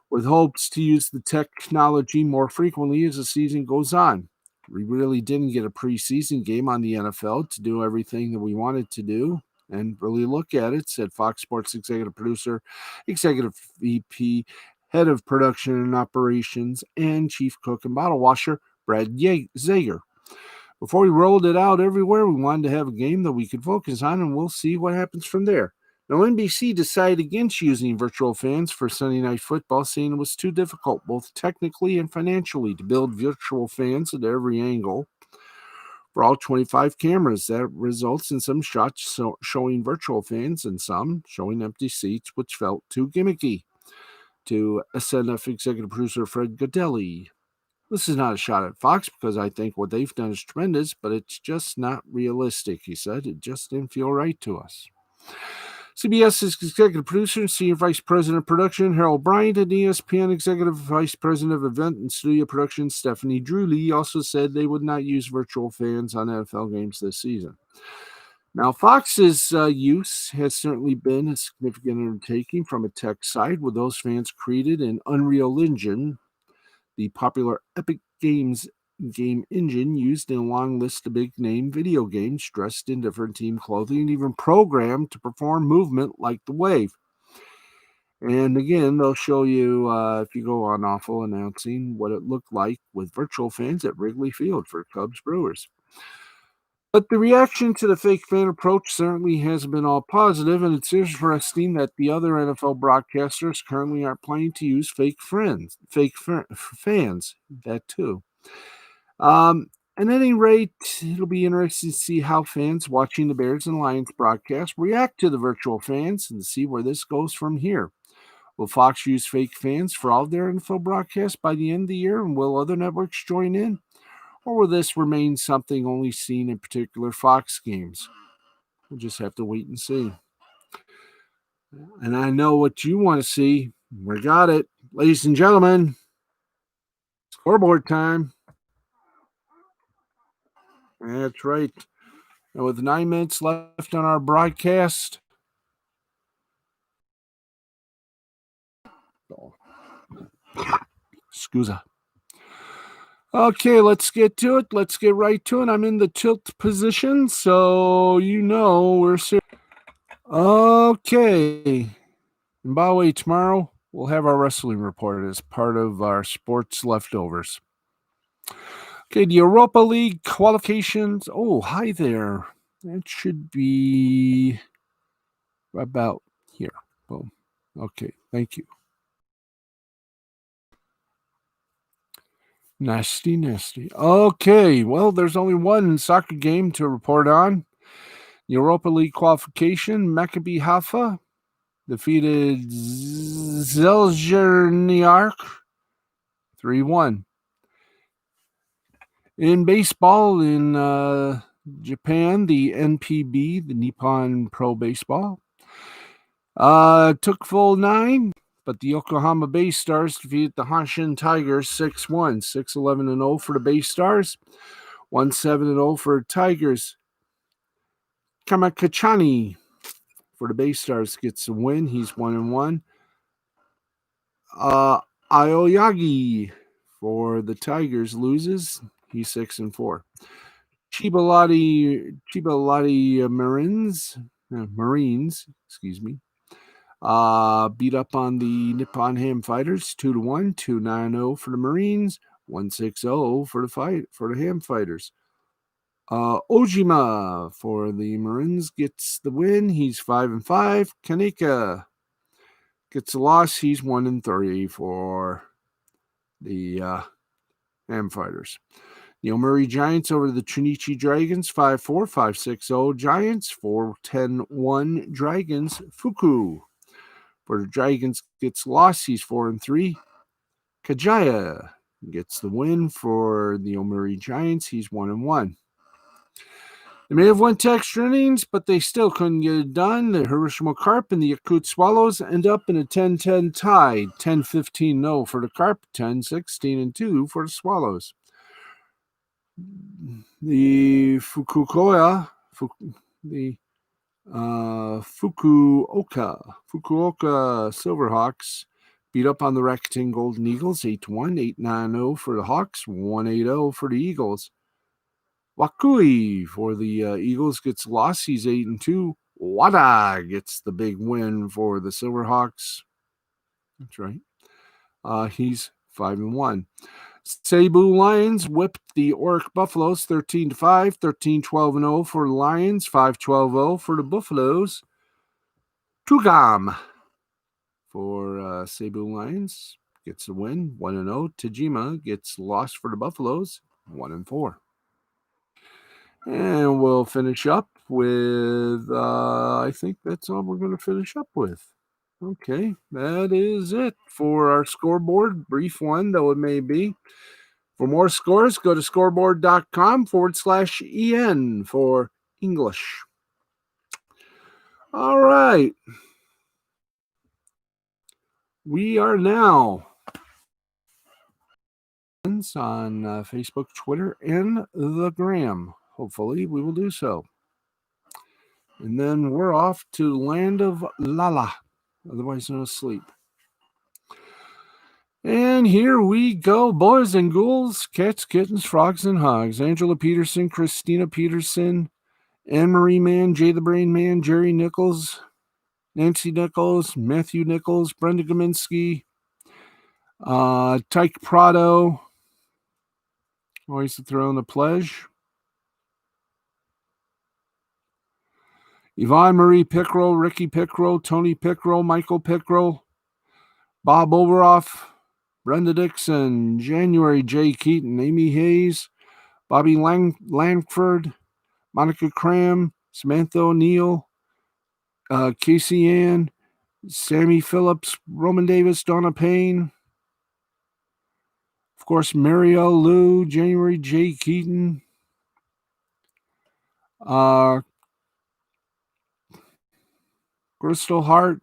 with hopes to use the technology more frequently as the season goes on. We really didn't get a preseason game on the NFL to do everything that we wanted to do and really look at it, said Fox Sports executive producer, executive VP, head of production and operations, and chief cook and bottle washer, Brad Zager. Before we rolled it out everywhere, we wanted to have a game that we could focus on, and we'll see what happens from there. Now, NBC decided against using virtual fans for Sunday Night Football, saying it was too difficult, both technically and financially, to build virtual fans at every angle. for all 25 cameras. That results in some shots showing virtual fans and some showing empty seats, which felt too gimmicky. To SNF executive producer Fred Godelli, this is not a shot at Fox because I think what they've done is tremendous, but it's just not realistic, he said. It just didn't feel right to us. CBS's executive producer and senior vice president of production, Harold Bryant, and ESPN executive vice president of event and studio production, Stephanie Drewley, also said they would not use virtual fans on NFL games this season. Now, Fox's use has certainly been a significant undertaking from a tech side, with those fans created in Unreal Engine, the popular Epic Games game engine used in a long list of big-name video games, dressed in different team clothing, and even programmed to perform movement like the wave. And again, they'll show you, if you go on Awful Announcing, what it looked like with virtual fans at Wrigley Field for Cubs Brewers. But the reaction to the fake fan approach certainly hasn't been all positive, and it's interesting that the other NFL broadcasters currently aren't planning to use fake fans. That too. At any rate, it'll be interesting to see how fans watching the Bears and Lions broadcast react to the virtual fans and see where this goes from here. Will Fox use fake fans for all their NFL broadcasts by the end of the year, and will other networks join in? Or will this remain something only seen in particular Fox games? We'll just have to wait and see. And I know what you want to see. We got it. Ladies and gentlemen, scoreboard time. That's right. And with 9 minutes left on our broadcast, Scusa. Okay, let's get to it. Let's get right to it. I'm in the tilt position, so we're serious. Okay. And by the way, tomorrow we'll have our wrestling report as part of our sports leftovers. Okay, the Europa League qualifications. Oh, hi there. That should be about here. Boom. Okay, thank you. Nasty. Okay, well, there's only one soccer game to report on. Europa League qualification, Maccabi Haifa defeated Zalgiris 3-1. In baseball in Japan, the NPB, the Nippon Pro Baseball, took full 9. But the Yokohama Bay Stars defeated the Hanshin Tigers 6-1, 6-11-0 for the Bay Stars, 1-7-0 for Tigers. Kamakachani for the Bay Stars gets a win. He's 1-1. Aoyagi for the Tigers loses. He's 6-4. Chibalati Marines, beat up on the Nippon Ham Fighters 2-1, 2-9-0 for the Marines, 1-6-0 for the Ham Fighters. Ojima for the Marines gets the win. He's 5-5. Kaneka gets a loss. He's 1-3 for the Ham Fighters. The Omuri Giants over the Chunichi Dragons 5-4, 5-6-0 Giants, 4-10-1 Dragons. Fuku for the Dragons gets lost. He's 4-3. Kajaya gets the win for the Omuri Giants. He's 1-1. They may have went to extra innings, but they still couldn't get it done. The Hiroshima Carp and the Yakut Swallows end up in a 10-10 tie. 10-15-0 for the Carp, 10-16-2 for the Swallows. The Fukuoka Silverhawks beat up on the Rakuten Golden Eagles 8-1, 8-9-0 for the Hawks, 1-8-0 for the Eagles. Wakui for the Eagles gets lost. He's 8-2. Wada gets the big win for the Silverhawks. That's right. He's 5-1. Cebu Lions whipped the Oric Buffaloes 13-5, 13-12-0 for the Lions, 5-12-0 for the Buffaloes. Tugam for Cebu Lions gets the win, 1-0. Tajima gets lost for the Buffaloes, 1-4. And we'll finish up with, I think that's all we're going to finish up with. Okay, that is it for our scoreboard. Brief one, though it may be. For more scores, go to scoreboard.com/EN for English. All right. We are now on Facebook, Twitter, and the Gram. Hopefully, we will do so. And then we're off to Land of Lala, otherwise known as Sleep. And here we go, boys and ghouls, cats, kittens, frogs, and hogs. Angela Peterson, Christina Peterson, Anne-Marie Mann, Jay the Brain Man, Jerry Nichols, Nancy Nichols, Matthew Nichols, Brenda Gaminsky, Tyke Prado, always to throw in the pledge. Yvonne Marie Pickrell, Ricky Pickrell, Tony Pickrell, Michael Pickrell, Bob Overoff, Brenda Dixon, January J. Keaton, Amy Hayes, Bobby Langford, Monica Cram, Samantha O'Neill, Casey Ann, Sammy Phillips, Roman Davis, Donna Payne, of course, Marielle Lou, January J. Keaton, Crystal Hart,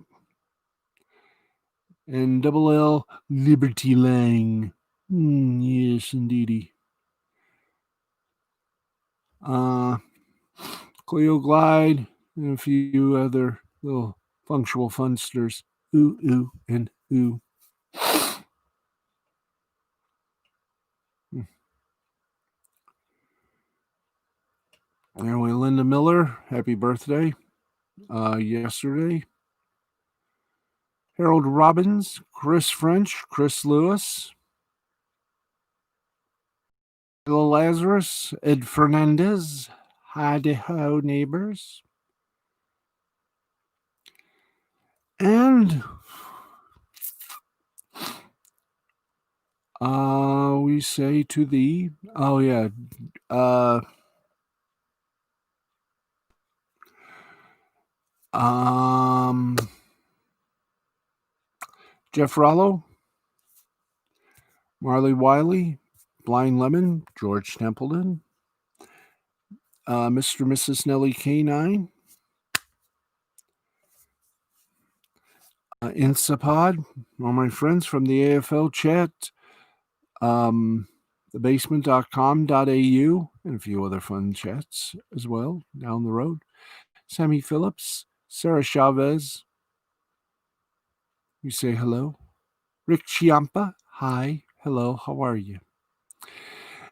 and Double L Liberty Lang. Yes, indeedy. Cleo Glide, and a few other little functional funsters. Ooh, ooh, and ooh. Anyway, Linda Miller, happy birthday. Yesterday. Harold Robbins, Chris French, Chris Lewis, Ella Lazarus, Ed Fernandez, hi-de-ho neighbors. And we say to thee, Jeff Rollo, Marley Wiley, Blind Lemon, George Templeton, Mr. and Mrs. Nellie K9, Insapod, all my friends from the AFL chat, thebasement.com.au, and a few other fun chats as well down the road. Sammy Phillips, Sarah Chavez, you say hello. Rick Chiampa, hi, hello, how are you?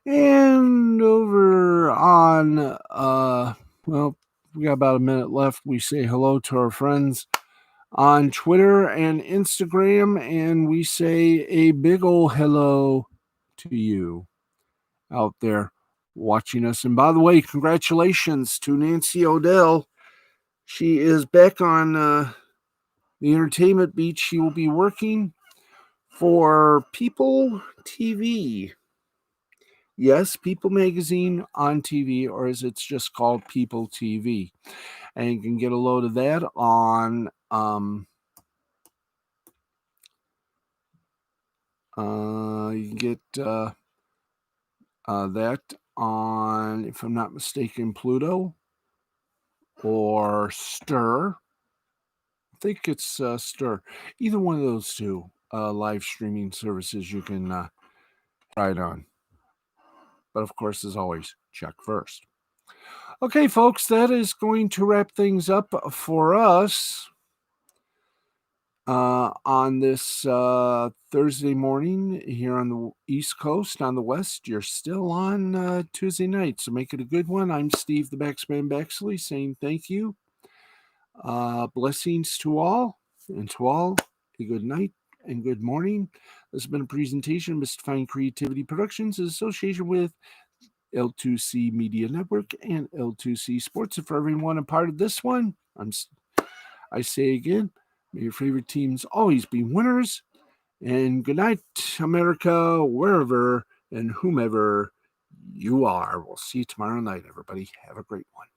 And over on, we got about a minute left. We say hello to our friends on Twitter and Instagram, and we say a big old hello to you out there watching us. And by the way, congratulations to Nancy Odell. She is back on the Entertainment Beat. She will be working for People TV. Yes, People Magazine on TV, or as it's just called, People TV. And you can get a load of that on you can get that on, if I'm not mistaken, Pluto or Stir. I think it's Stir. Either one of those two live streaming services you can try it on. But of course, as always, check first. Okay, folks, that is going to wrap things up for us on this Thursday morning here on the East Coast. On the West, you're still on Tuesday night, so make it a good one. I'm Steve the Backsman Baxley saying thank you. Blessings to all, and to all, a good night and good morning. This has been a presentation of Mystifying Creativity Productions in association with L2C Media Network and L2C Sports. And for everyone a part of this one, I say again, may your favorite teams always be winners. And good night, America, wherever and whomever You are. We'll see you tomorrow night, everybody. Have a great one.